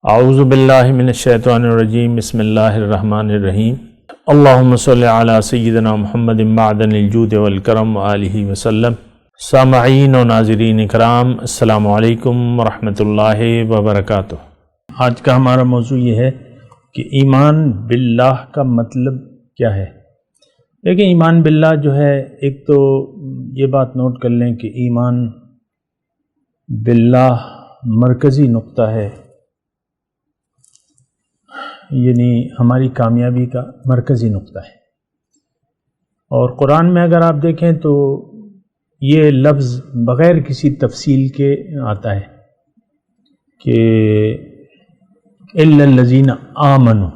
اعوذ باللہ من الشیطان الرجیم بسم اللہ الرحمن الرحیم اللہم صلی علی سیدنا محمد معدن الجود والکرم وآلہ وسلم۔ سامعین و ناظرین اکرام، السلام علیکم ورحمۃ اللہ وبرکاتہ۔ آج کا ہمارا موضوع یہ ہے کہ ایمان باللہ کا مطلب کیا ہے۔ لیکن ایمان باللہ جو ہے، ایک تو یہ بات نوٹ کر لیں کہ ایمان باللہ مرکزی نقطہ ہے، یعنی ہماری کامیابی کا مرکزی نقطہ ہے۔ اور قرآن میں اگر آپ دیکھیں تو یہ لفظ بغیر کسی تفصیل کے آتا ہے کہ اِلَّا الَّذِينَ آمَنُوا،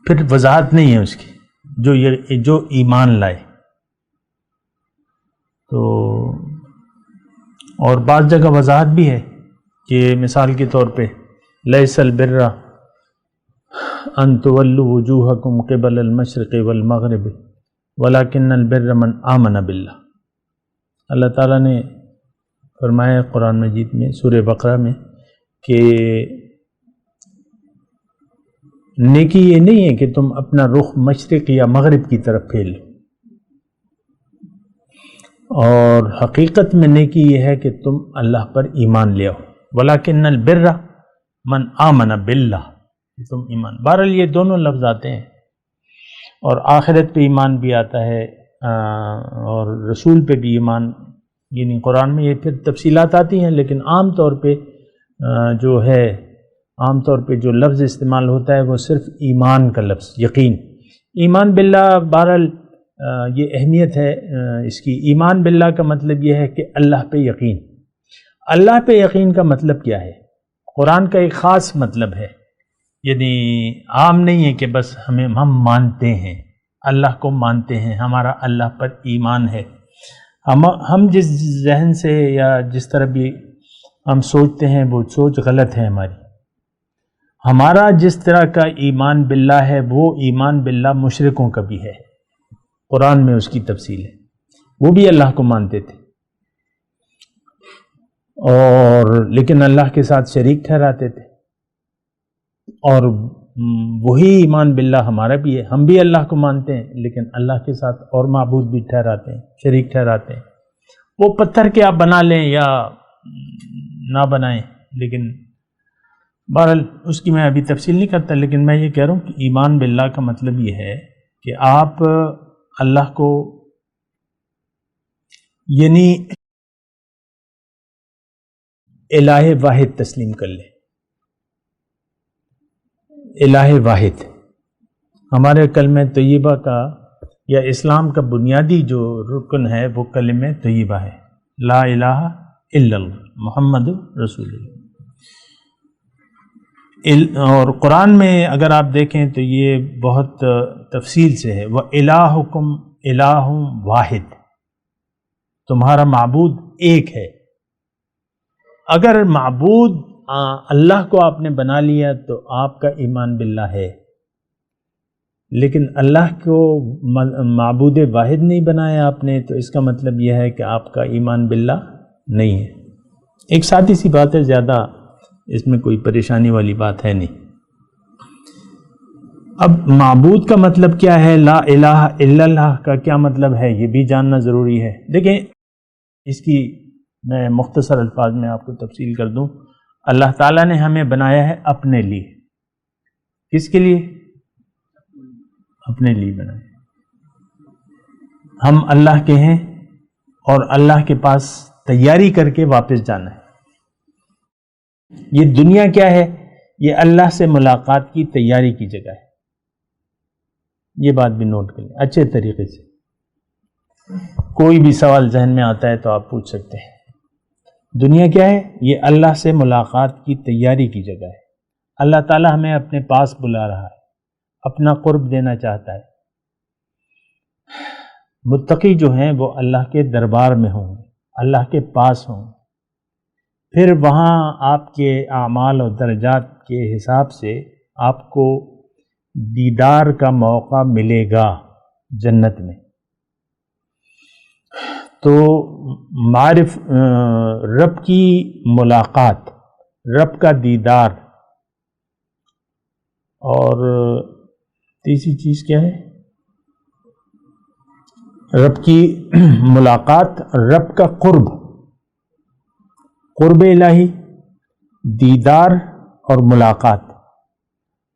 پھر وضاحت نہیں ہے اس کی، جو ایمان لائے۔ تو اور بعض جگہ وضاحت بھی ہے کہ مثال کے طور پہ لَيْسَ الْبِرَّ أَن تُوَلُّوا وُجُوهَكُمْ قِبَلَ الْمَشْرِقِ وَالْمَغْرِبِ وَلَكِنَّ الْبِرَّ مَنْ آمَنَ بِاللَّهِ۔ اللہ تعالیٰ نے فرمایا قرآن مجید میں سورہ بقرہ میں کہ نیکی یہ نہیں ہے کہ تم اپنا رخ مشرق یا مغرب کی طرف پھیر لو، اور حقیقت میں نیکی یہ ہے کہ تم اللہ پر ایمان لے آؤ۔ وَلَكِنَّ الْبِرَّ مَنْ آمَنَ بِاللَّهِ، تم ایمان، بہرحال یہ دونوں لفظ آتے ہیں، اور آخرت پہ ایمان بھی آتا ہے اور رسول پہ بھی ایمان، یعنی قرآن میں یہ پھر تفصیلات آتی ہیں، لیکن عام طور پہ عام طور پہ جو لفظ استعمال ہوتا ہے وہ صرف ایمان کا لفظ، یقین۔ ایمان باللہ بہرحال یہ اہمیت ہے اس کی۔ ایمان باللہ کا مطلب یہ ہے کہ اللہ پہ یقین۔ اللہ پہ یقین کا مطلب کیا ہے؟ قرآن کا ایک خاص مطلب ہے، یعنی عام نہیں ہے کہ بس ہم مانتے ہیں، اللہ کو مانتے ہیں، ہمارا اللہ پر ایمان ہے۔ ہم جس ذہن سے یا جس طرح بھی ہم سوچتے ہیں وہ سوچ غلط ہے ہماری۔ ہمارا جس طرح کا ایمان باللہ ہے وہ ایمان باللہ مشرکوں کا بھی ہے، قرآن میں اس کی تفصیل ہے۔ وہ بھی اللہ کو مانتے تھے، اور لیکن اللہ کے ساتھ شریک ٹھہراتے تھے، اور وہی ایمان باللہ ہمارا بھی ہے۔ ہم بھی اللہ کو مانتے ہیں لیکن اللہ کے ساتھ اور معبود بھی ٹھہراتے ہیں، شریک ٹھہراتے ہیں۔ وہ پتھر کے آپ بنا لیں یا نہ بنائیں، لیکن بہرحال اس کی میں ابھی تفصیل نہیں کرتا، لیکن میں یہ کہہ رہا ہوں کہ ایمان باللہ کا مطلب یہ ہے کہ آپ اللہ کو یعنی الہ واحد تسلیم کر لیں۔ الہ واحد ہمارے کلمہ طیبہ کا یا اسلام کا بنیادی جو رکن ہے وہ کلمہ طیبہ ہے، لا الہ الا اللہ محمد رسول اللہ۔ اور قرآن میں اگر آپ دیکھیں تو یہ بہت تفصیل سے ہے، وَإِلَٰهُكُمْ إِلَٰهٌ وَاحِدٌ، تمہارا معبود ایک ہے۔ اگر معبود اللہ کو آپ نے بنا لیا تو آپ کا ایمان باللہ ہے، لیکن اللہ کو معبود واحد نہیں بنایا آپ نے، تو اس کا مطلب یہ ہے کہ آپ کا ایمان باللہ نہیں ہے۔ ایک سادی سی بات ہے، زیادہ اس میں کوئی پریشانی والی بات ہے نہیں۔ اب معبود کا مطلب کیا ہے، لا الہ الا اللہ کا کیا مطلب ہے، یہ بھی جاننا ضروری ہے۔ دیکھیں اس کی میں مختصر الفاظ میں آپ کو تفصیل کر دوں۔ اللہ تعالیٰ نے ہمیں بنایا ہے اپنے لیے۔ کس کے لیے؟ اپنے لیے بنایا۔ ہم اللہ کے ہیں اور اللہ کے پاس تیاری کر کے واپس جانا ہے۔ یہ دنیا کیا ہے؟ یہ اللہ سے ملاقات کی تیاری کی جگہ ہے۔ یہ بات بھی نوٹ کریں اچھے طریقے سے۔ کوئی بھی سوال ذہن میں آتا ہے تو آپ پوچھ سکتے ہیں۔ دنیا کیا ہے؟ یہ اللہ سے ملاقات کی تیاری کی جگہ ہے۔ اللہ تعالی ہمیں اپنے پاس بلا رہا ہے، اپنا قرب دینا چاہتا ہے۔ متقی جو ہیں وہ اللہ کے دربار میں ہوں گے، اللہ کے پاس ہوں گے، پھر وہاں آپ کے اعمال اور درجات کے حساب سے آپ کو دیدار کا موقع ملے گا جنت میں۔ تو رب کی ملاقات رب کا دیدار، اور تیسری چیز کیا ہے؟ رب کی ملاقات، رب کا قرب الہی، دیدار اور ملاقات۔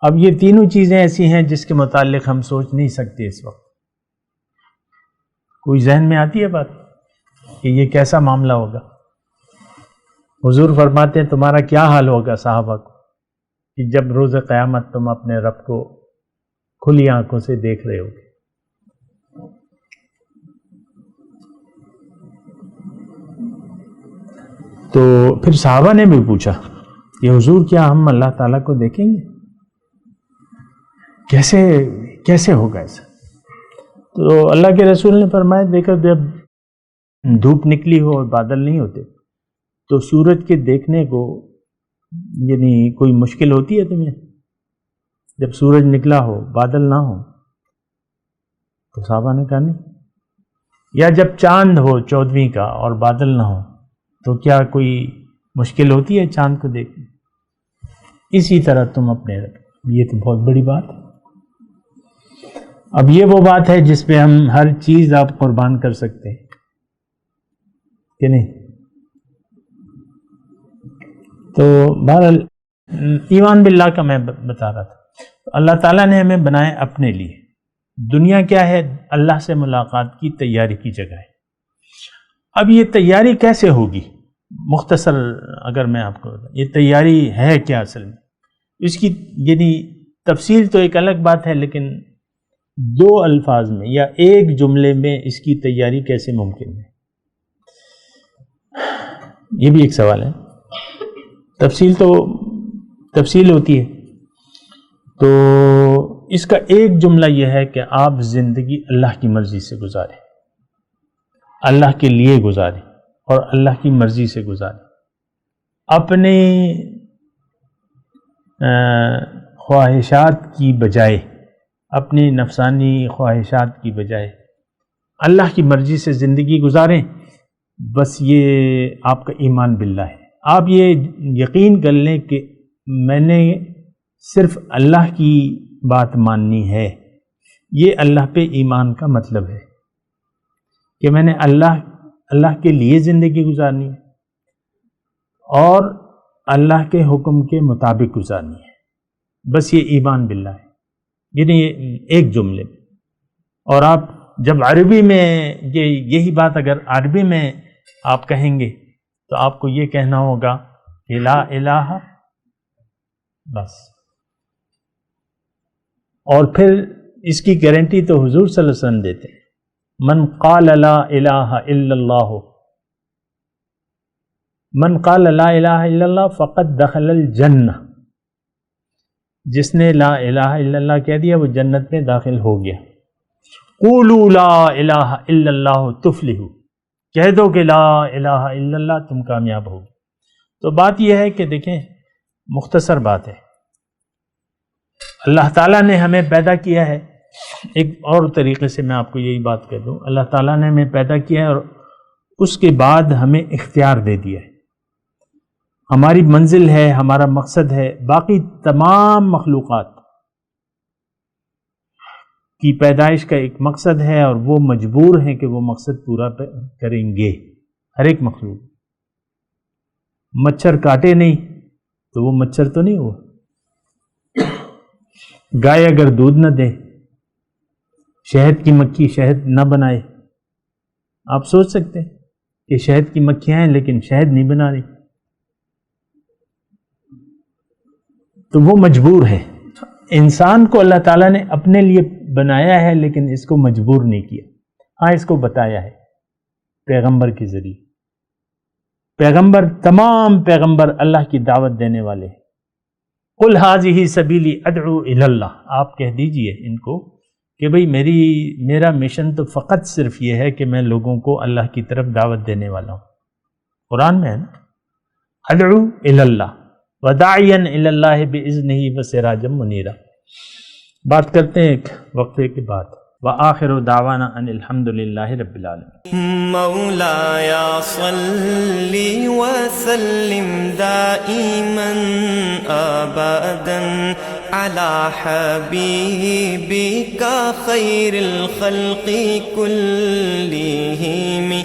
اب یہ تینوں چیزیں ایسی ہیں جس کے متعلق ہم سوچ نہیں سکتے اس وقت۔ کوئی ذہن میں آتی ہے بات کہ یہ کیسا معاملہ ہوگا؟ حضور فرماتے ہیں تمہارا کیا حال ہوگا صحابہ کو کہ جب روز قیامت تم اپنے رب کو کھلی آنکھوں سے دیکھ رہے ہوگے۔ تو پھر صحابہ نے بھی پوچھا کہ حضور کیا ہم اللہ تعالیٰ کو دیکھیں گے؟ کیسے ہوگا ایسا؟ تو اللہ کے رسول نے فرمایا دیکھو جب دھوپ نکلی ہو اور بادل نہیں ہوتے تو سورج کے دیکھنے کو یعنی کوئی مشکل ہوتی ہے تمہیں؟ جب سورج نکلا ہو بادل نہ ہو تو صحابہ نے کہا نہیں۔ یا جب چاند ہو 14ویں کا اور بادل نہ ہو تو کیا کوئی مشکل ہوتی ہے چاند کو دیکھنے؟ اسی طرح تم اپنے رب، یہ تو بہت بڑی بات ہے۔ اب یہ وہ بات ہے جس پہ ہم ہر چیز آپ قربان کر سکتے ہیں کہ نہیں؟ تو بہرحال ایمان باللہ کا میں بتا رہا تھا، اللہ تعالیٰ نے ہمیں بنائے اپنے لیے۔ دنیا کیا ہے؟ اللہ سے ملاقات کی تیاری کی جگہ ہے۔ اب یہ تیاری کیسے ہوگی؟ مختصر اگر میں آپ کو بتاؤں یہ تیاری ہے کیا اصل میں، اس کی یعنی تفصیل تو ایک الگ بات ہے، لیکن دو الفاظ میں یا ایک جملے میں اس کی تیاری کیسے ممکن ہے، یہ بھی ایک سوال ہے۔ تفصیل ہوتی ہے، تو اس کا ایک جملہ یہ ہے کہ آپ زندگی اللہ کی مرضی سے گزاریں، اللہ کے لیے گزاریں اور اللہ کی مرضی سے گزاریں، اپنے خواہشات کی بجائے، اپنی نفسانی خواہشات کی بجائے اللہ کی مرضی سے زندگی گزاریں۔ بس یہ آپ کا ایمان باللہ ہے۔ آپ یہ یقین کر لیں کہ میں نے صرف اللہ کی بات ماننی ہے، یہ اللہ پہ ایمان کا مطلب ہے کہ میں نے اللہ کے لیے زندگی گزارنی ہے اور اللہ کے حکم کے مطابق گزارنی ہے، بس یہ ایمان باللہ ہے، یعنی ایک جملے میں۔ اور آپ جب عربی میں یہی بات اگر عربی میں آپ کہیں گے تو آپ کو یہ کہنا ہوگا کہ لا الہ، بس۔ اور پھر اس کی گارنٹی تو حضور صلی اللہ علیہ وسلم دیتے ہیں، من قال لا الہ الا اللہ، من قال لا الہ الا اللہ فقد دخل الجنہ، جس نے لا الہ الا اللہ کہہ دیا وہ جنت میں داخل ہو گیا۔ قولوا لا الہ الا اللہ تفلحوا، کہہ دو کہ لا الہ الا اللہ تم کامیاب ہوگے۔ تو بات یہ ہے کہ دیکھیں مختصر بات ہے، اللہ تعالیٰ نے ہمیں پیدا کیا ہے، ایک اور طریقے سے میں آپ کو یہی بات کہہ دوں، اللہ تعالیٰ نے ہمیں پیدا کیا ہے اور اس کے بعد ہمیں اختیار دے دیا ہے، ہماری منزل ہے، ہمارا مقصد ہے۔ باقی تمام مخلوقات کی پیدائش کا ایک مقصد ہے اور وہ مجبور ہیں کہ وہ مقصد پورا کریں گے، ہر ایک مخلوق۔ مچھر کاٹے نہیں تو وہ مچھر تو نہیں ہوا، گائے اگر دودھ نہ دے، شہد کی مکھی شہد نہ بنائے، آپ سوچ سکتے ہیں کہ شہد کی مکھیاں ہیں لیکن شہد نہیں بنا رہی، تو وہ مجبور ہے۔ انسان کو اللہ تعالیٰ نے اپنے لیے بنایا ہے لیکن اس کو مجبور نہیں کیا، ہاں اس کو بتایا ہے پیغمبر کے ذریعے۔ پیغمبر، تمام پیغمبر اللہ کی دعوت دینے والے ہیں۔ قل ھذہ سبیلی ادعو الی اللہ، آپ کہہ دیجئے ان کو کہ بھئی میرا مشن تو فقط صرف یہ ہے کہ میں لوگوں کو اللہ کی طرف دعوت دینے والا ہوں۔ قرآن میں ہے نا، ادعو الی اللہ وداعیا الی اللہ باذنہ وسراجا منیرا۔ بات کرتے ہیں ایک وقفے کے بعد۔ وآخر دعوانا ان الحمد للہ رب العالمین۔ مولاي صل وسلم دائما ابدا على حبيبك خير الخلق كلهم